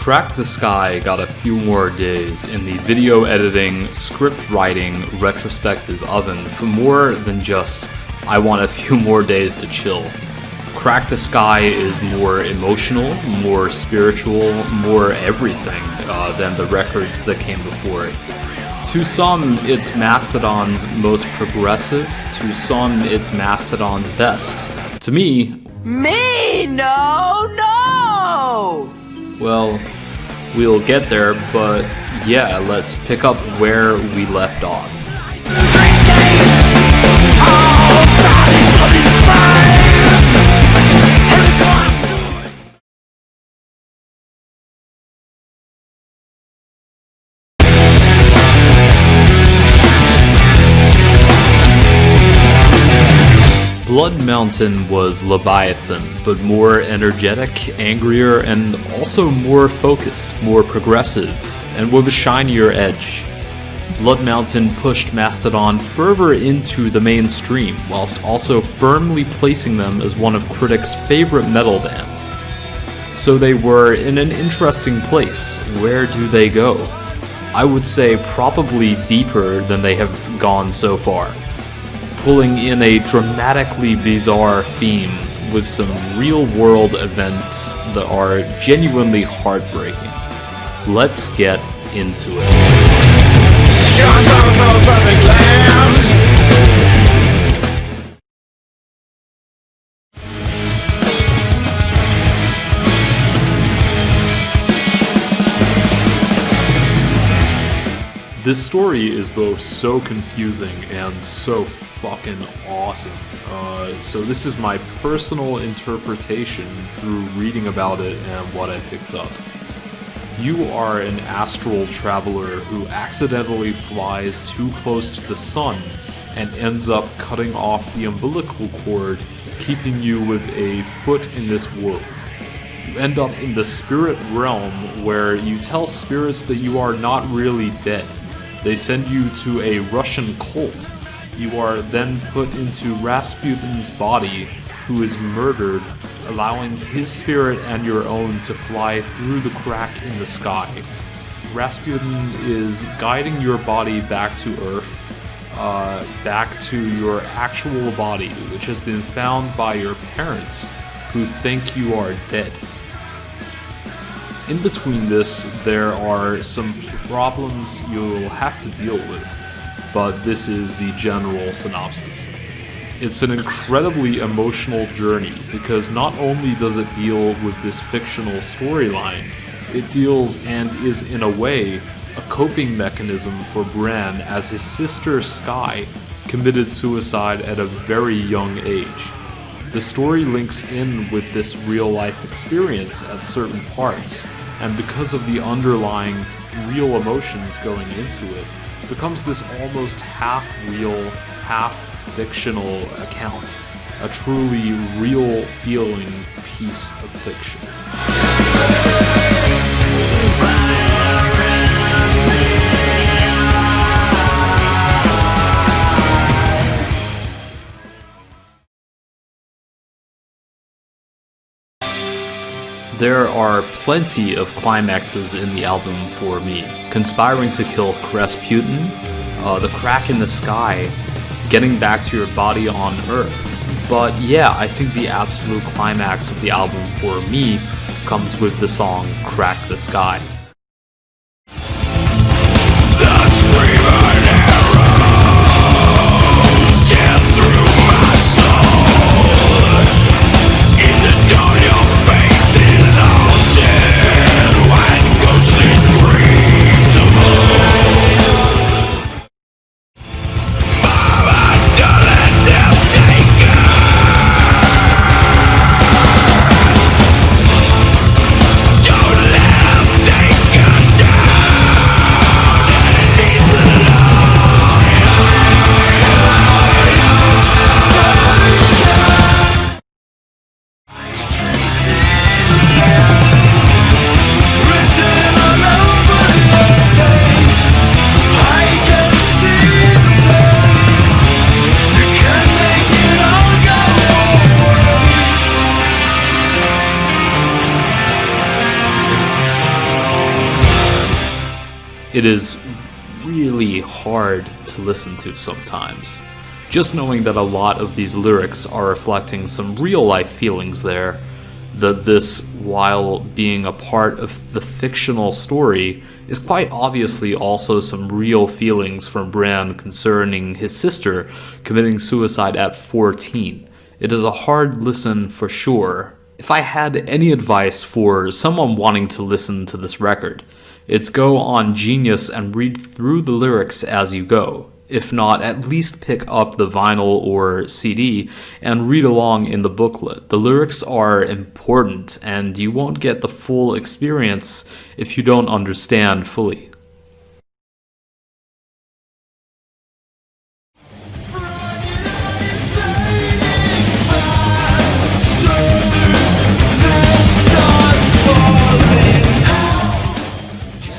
Crack the Skye got a few more days in the video editing, script writing, retrospective oven for more than just, I want a few more days to chill. Crack the Skye is more emotional, more spiritual, more everything than the records that came before it. To some, it's Mastodon's most progressive. To some, it's Mastodon's best. To me... No! Well, we'll get there, but yeah, let's pick up where we left off. Blood Mountain was Leviathan, but more energetic, angrier, and also more focused, more progressive, and with a shinier edge. Blood Mountain pushed Mastodon further into the mainstream, whilst also firmly placing them as one of critics' favorite metal bands. So they were in an interesting place. Where do they go? I would say probably deeper than they have gone so far, pulling in a dramatically bizarre theme with some real-world events that are genuinely heartbreaking. Let's get into it. This story is both so confusing and so fucking awesome. So this is my personal interpretation through reading about it and what I picked up. You are an astral traveler who accidentally flies too close to the sun and ends up cutting off the umbilical cord, keeping you with a foot in this world. You end up in the spirit realm where you tell spirits that you are not really dead. They send you to a Russian cult. You are then put into Rasputin's body, who is murdered, allowing his spirit and your own to fly through the crack in the sky. Rasputin is guiding your body back to Earth, back to your actual body, which has been found by your parents, who think you are dead. In between this, there are some problems you'll have to deal with, but this is the general synopsis. It's an incredibly emotional journey because not only does it deal with this fictional storyline, it deals and is in a way a coping mechanism for Bran as his sister Skye committed suicide at a very young age. The story links in with this real-life experience at certain parts, and because of the underlying real emotions going into it, becomes this almost half-real, half-fictional account, a truly real-feeling piece of fiction. There are plenty of climaxes in the album for me. Conspiring to kill Rasputin, the crack in the sky, getting back to your body on Earth. But yeah, I think the absolute climax of the album for me comes with the song Crack the Skye. It is really hard to listen to sometimes. Just knowing that a lot of these lyrics are reflecting some real-life feelings there, that this, while being a part of the fictional story, is quite obviously also some real feelings from Bran concerning his sister committing suicide at 14. It is a hard listen for sure. If I had any advice for someone wanting to listen to this record, it's go on Genius and read through the lyrics as you go. If not, at least pick up the vinyl or CD and read along in the booklet. The lyrics are important, and you won't get the full experience if you don't understand fully.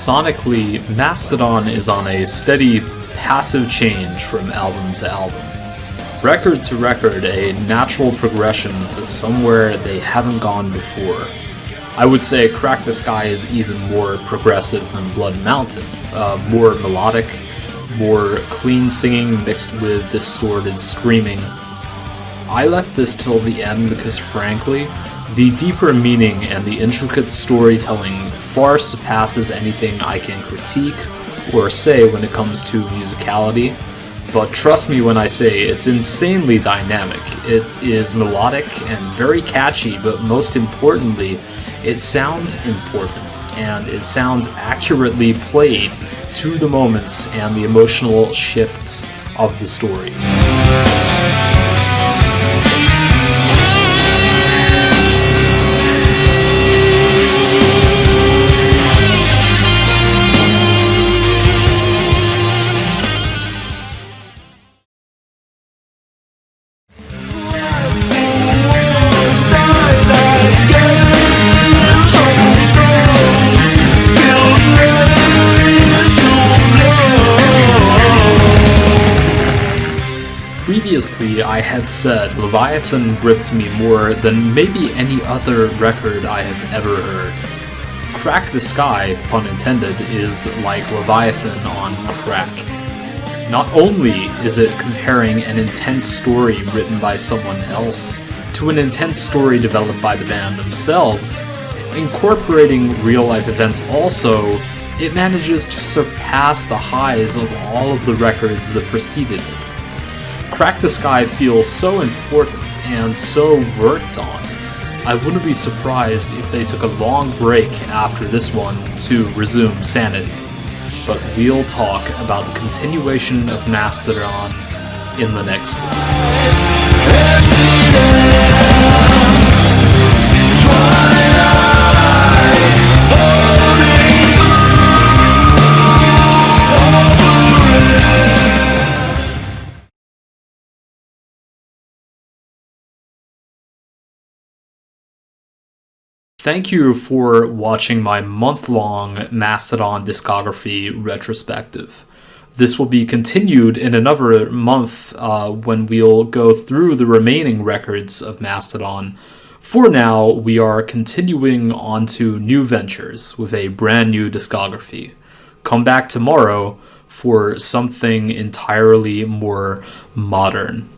Sonically, Mastodon is on a steady passive change from album to album. Record to record, a natural progression to somewhere they haven't gone before. I would say Crack the Skye is even more progressive than Blood Mountain, more melodic, more clean singing mixed with distorted screaming. I left this till the end because frankly, the deeper meaning and the intricate storytelling far surpasses anything I can critique or say when it comes to musicality, but trust me when I say it's insanely dynamic. It is melodic and very catchy, but most importantly, it sounds important, and it sounds accurately played to the moments and the emotional shifts of the story. Previously, I had said Leviathan gripped me more than maybe any other record I have ever heard. Crack the Skye, pun intended, is like Leviathan on crack. Not only is it comparing an intense story written by someone else to an intense story developed by the band themselves, incorporating real-life events also, it manages to surpass the highs of all of the records that preceded it. Crack the Skye feels so important and so worked on. I wouldn't be surprised if they took a long break after this one to resume sanity. But we'll talk about the continuation of Mastodon in the next one. Thank you for watching my month-long Mastodon discography retrospective. This will be continued in another month when we'll go through the remaining records of Mastodon. For now, we are continuing on to new ventures with a brand new discography. Come back tomorrow for something entirely more modern.